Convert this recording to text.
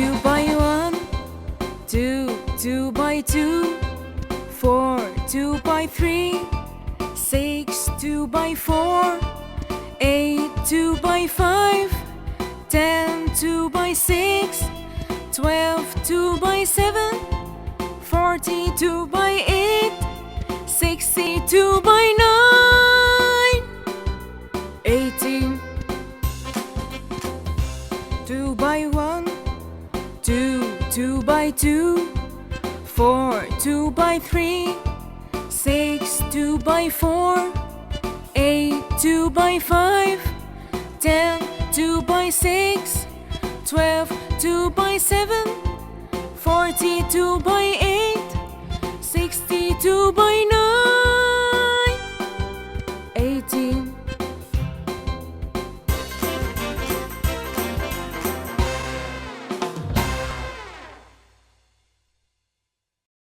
2 by 1, 2, 2 by 2, 4, 2 by 3, 6, 2 by 4, 8, 2 by 5, 10, 2 by 6, 12, 2 by 7, 42 by 8, 62 by 9, 18, 2 by 1, 2, 2 by 2, 4, 2 by 3, 6, 2 by 4, 8, 2 by 5, 10, 2 by 6, 12, 2 by 7, 42 by 8, 62 by 9.